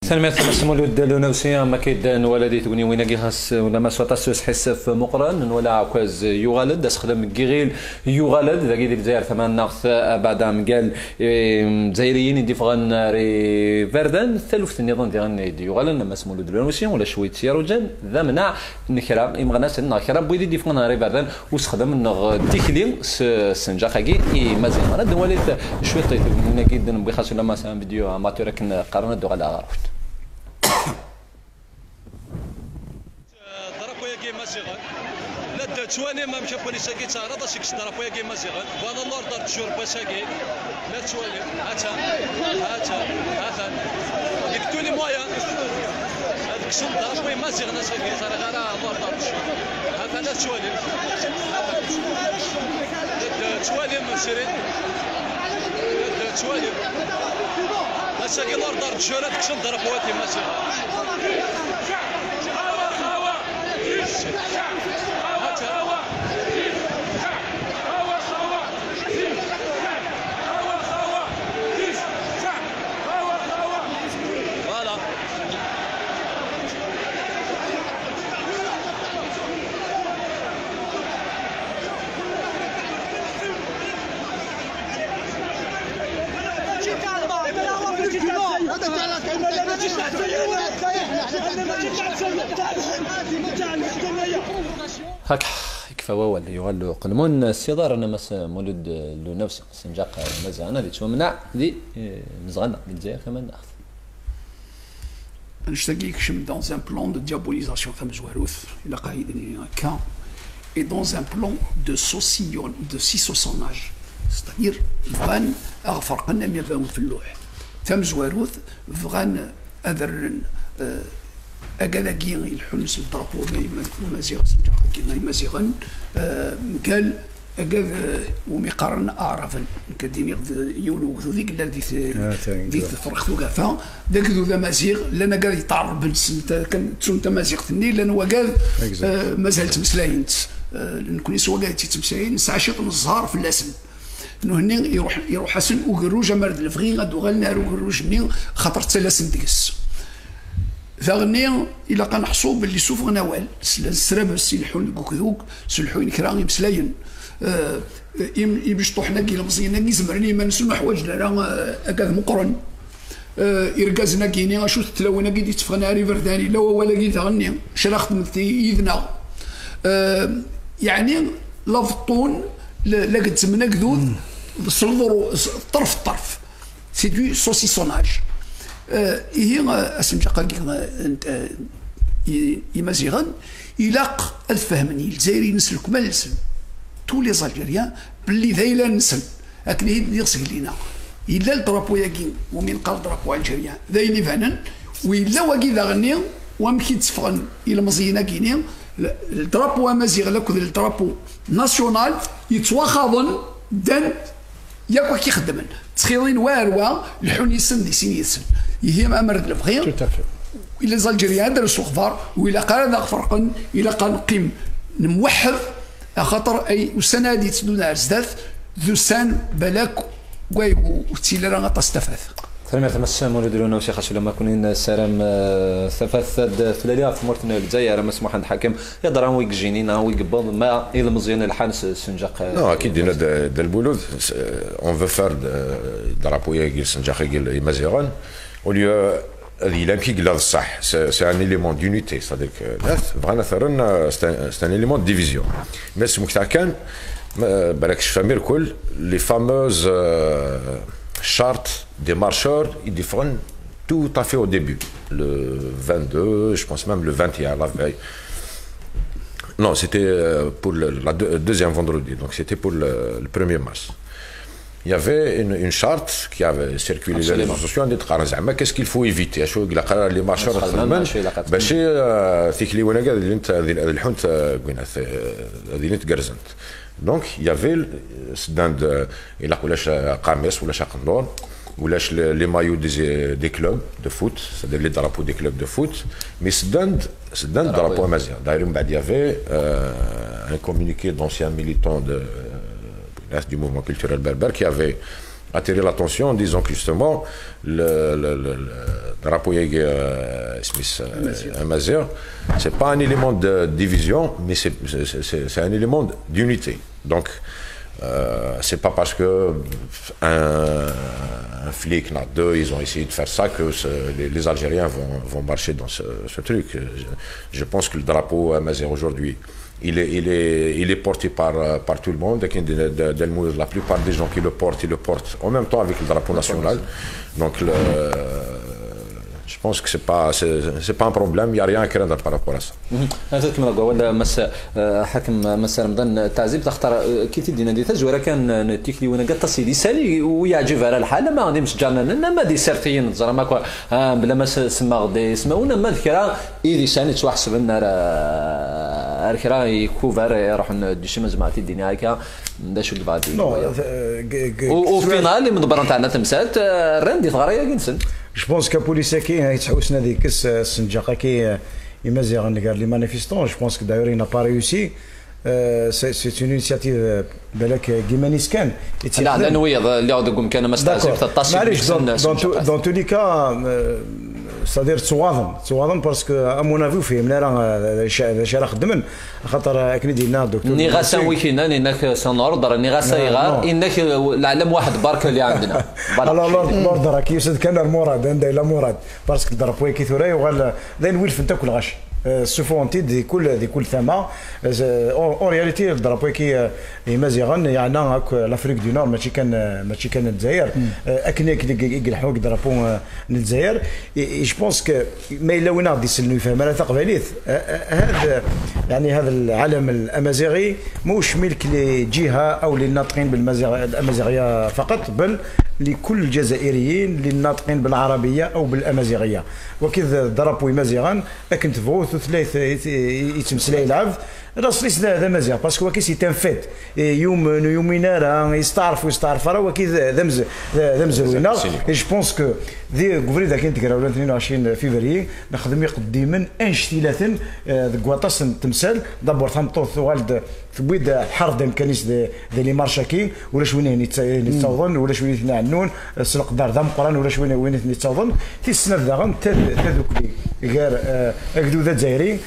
سلامات مولود لونوسيا ما كيدان ولدي تقولي وين كيخاص ولا ما سوطاس حس في مقرن ولا عكاز يغالد اسخدم كيغيل يغالد ذاك ديال الجزائر ثمان ناقص بعد قال جزائريين يدي فغان ري فردان ثلث النظام ديال يغالد ما مولود لونوسيا ولا شويه سيروجان ذا منع نكرا يمغناس نكرا بويدي دي فغان ري فردان وسخدم نغ تيكلي سنجاكاكي مازال انا دواليت شويه طيب من كيد نبغي خاص ولا ما فيديو اماتور كن قرنا دو على عرفت لا تواني ما مشى بوليس كي تعرض شي ضرب ويا كيما زيغل فانا اللور دار تشور باساكي لا تواني هاتا يكتوني مويا هذيك الشوط ضرب ويا ما زيغنا ساكي صار غير اللور دار تشور هذا لا تواني تواني من سيرين تواني اساكي اللور دار تشور هذيك الشوط ضرب ويا كيما زيغل هاك يكفى ولا يغلو قلمون السيدار انا مس مولود لو نفسي سنجاق مزانا اللي تمنع دي مزغنا الجزائر كمان ناخذ نشتاقي كشم dans un plan de diabolisation فم زواروث الى قايدني هكا et dans un plan de saucissonnage c'est-à-dire فغان فرقنا ما بين في اللوح فم زواروث فغان اذرن أجالاجي الحمص الضربو ومازيغ سنجاق مازيغن قال أجا ومقارن أعرفن كديني يولو ذيك الذي ذيك فرخ ذوك فا ذاك ذو مازيغ لأن قال يتعرب بالسنت كان تسون مازيغ ثني لأن هو قال مازال تمسلاينت نكون سوا قال تمسلاين سعشيط الزهار في اللسن انه هني يروح حسن وقروج مرد الفغي غادو غالنا وقروج منين خاطر تسلسن ديكس ثغني إلا كنحصو باللي سوف نوال السرابس يلحون كذوك سلحوين كراغي مسلاين يبشطو حنا كي المزينا كي زمرني ما نسمع حوايجنا راه هكذا مقرن يركزنا كيني شو تلاونا كي تفغنا ري فرداني لا ولا كي تغني شرخت مثي يذنا يعني لافطون لا كتسمنا كذوذ صلدرو طرف سي دو سوسيسوناج هي اسمجاقا يمازيغان يلاق الفهمني الجزائري نسل كمال نسل تو لي زالجيريان باللي ذايلا نسل لكن هي يغسل لينا الا الدرابو ياكي ومن قال درابو الجيريان ذايني فعلا وإلا واكي ذا غني ومكي تفغن الى مزينا كيني الدرابو مازيغ لكذا الدرابو ناسيونال يتواخضن دان ياك كيخدمن تخيلين واروى الحون يسن دي سين يسن هي ما مرد البغي الى زالجيريا درسوا خضار والى قال ذا فرقا الى قال نقيم نموحد خاطر اي وسنادي تدون عزدات ذو سان بلاك واي وتيلا راه غتستفاد سلامات تمس مولود لونا وشي خاص لما كونين السلام ثفث ثلاثه في مورتنا الجزائر مسموح عند الحاكم يقدر ويك جينينا ويقبض ما الى مزيان الحانس سنجاق نو اكيد دينا دا البولود اون فو فار درابو ياكيل سنجاق ياكيل مازيغان وليو هذه لا كي قال الصح سي ان اليمون دونيتي صديق ناس بغينا ثرنا سي ان اليمون ديفيزيون مي اسمك تاع كان بالكش فامير كل لي فاموز charte des marcheurs, ils diffèrent tout à fait au début, le 22, je pense même le 21, la veille. Non, c'était pour le deuxième vendredi, donc c'était pour le 1er mars. Il y avait une charte qui avait circulé sur les réseaux sociaux, mais qu'est-ce qu'il faut éviter? Les marcheurs, donc il y avait les maillots des clubs de foot, c'est-à-dire les drapeaux des clubs de foot, mais c'est d'un drapeau amazigh. D'ailleurs, il y avait un communiqué d'anciens militants du mouvement culturel berbère qui avait attiré l'attention en disant que justement le drapeau Smith Amazir, c'est pas un élément de division, mais c'est un élément d'unité. Donc, c'est pas parce que un flic, deux, ils ont essayé de faire ça que les Algériens vont marcher dans ce truc. Je pense que le drapeau Amazir aujourd'hui, il est porté par tout le monde. La plupart des gens qui le portent, ils le portent en même temps avec le drapeau national. Donc, je pense que c'est pas un problème, il n'y a rien à craindre par rapport à ça. هذا كما قلنا مس حكم مس رمضان تعزيب تختار كي تدينا دي تزويره كان نتيكلي وانا قد تصيدي سالي ويعجب على الحاله ما غادي مشجرنا ما دي سيرتين زرا ما بلا ما سما غدي يسمعونا ما ذكرى ايدي ساني تحسب لنا الكرا يكوفر يروح نديش مزمعتي الدنيا هكا داشو بعد وفينال المدبر نتاعنا تمسات الرندي صغيره كنسن Je pense que la police qui تحوسنا ديك السنجاقه كي يمازيغ قال لي مانيفيستون. Je pense que d'ailleurs il n'a pas réussi. C'est une initiative بالك كيمانيس كان لا لا نويض اللي عاود كان ما استعجب 13 dans tous les cas c'est-à-dire تصوادن باسكو امون فيه من راه شارع خدمن خاطر كني دينا الدكتور ني غاسا ويكينا انك سنوردر ني غاسا يغار انك العلم واحد برك اللي عندنا الاوردر كي يسد كان المراد عندها لا مراد باسكو ضرب كي ثوري وغال ذين ويلف انت كل غش سوفونتي دي كل ثما اون رياليتي الدرابو كي مازيغان يعني هاك لافريك دو نور ماشي كان الجزائر اكنيك يقلحوا الدرابو الجزائر جو بونس كو ما الا وين غادي يسلنوا يفهم على ثقباليث هذا يعني هذا العلم الامازيغي موش ملك لجهه او للناطقين بالامازيغيه فقط بل لكل الجزائريين للناطقين بالعربيه او بالامازيغيه وكذا درابو مازيغان اكن تفوت ثلاث يتمسلا يلعب راس هذا مازيغ باسكو كي سي تان فيت يومين راه يستعرف راه كي ذمز روينا جو بونس كو دي غفري ذاك انت 22 فيفري نخدم قديما انشتيلات كواطاس تمثال دابور ثمطوث والد تبويد حرد امكانيس دي لي مارشاكي ولا شوين نتصوضن ولا شوين عنون سلق دار دام قران ولا شوين وين نتصوضن في السنه داغن تذوكلي غير اكدو ذا جزائري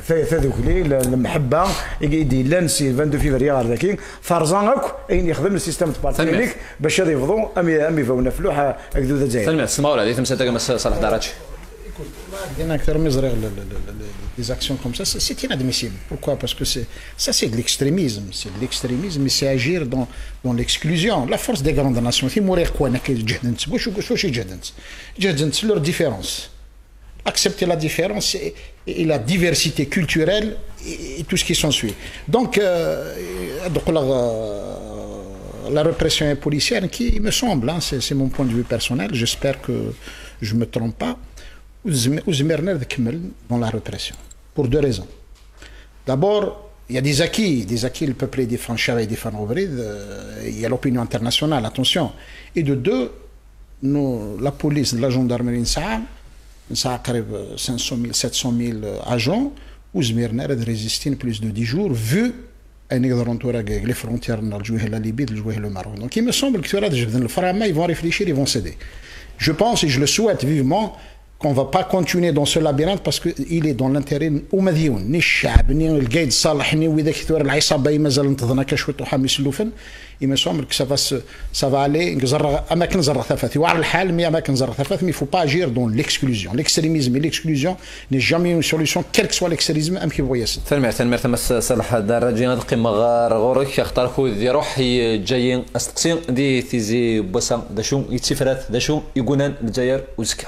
تذوكلي المحبه يدي لانسي 22 فيفري غير ذاكي فرزان هاك اين يخدم السيستم بارتيليك باش هذا يفضوا امي فونا فلوحه اكدو ذا جزائري سلمى السماء ولا ديتم ساتك صالح داراتش Un acteur misérable, des actions comme ça, c'est inadmissible. Pourquoi? Parce que ça c'est de l'extrémisme. C'est de l'extrémisme, mais c'est agir dans l'exclusion. La force des grandes nations, qui mourir quoi? Leur différence. Accepter la différence et la diversité culturelle et tout ce qui s'ensuit. Donc, la répression policière, qui me semble, hein, c'est mon point de vue personnel, j'espère que je ne me trompe pas, dans la répression, pour deux raisons. D'abord, il y a des acquis, le peuple défend Chara et défend Obride, il y a l'opinion internationale, attention. Et de deux, la police, la gendarmerie, ça arrive 500 000, 700 000 agents, où Zmirner de résister plus de 10 jours, vu les frontières de la Libye, de le Maroc. Donc il me semble que ils vont réfléchir, ils vont céder. Je pense et je le souhaite vivement qu'on ne va pas continuer dans ce labyrinthe parce qu'il est dans l'intérêt ومذيون ني الشعب ني القايد صالح ني وذاك ثور العصابه مازال انتظرنا كشوط وحامس اللوفن il me semble que ça va aller اماكن زر ثفاث وعلى الحال مي اماكن زر ثفاث mais il faut pas agir dans l'exclusion l'extrémisme et l'exclusion n'est jamais une solution quel que soit l'extrémisme ام كي بغى ياسن تنمر ثمس صالح دراجي هاد القمه غار غورك يختار خو دي روح جايين استقسيم دي تيزي بوسا داشو يتسفرات داشو يقولان الجزائر وزكا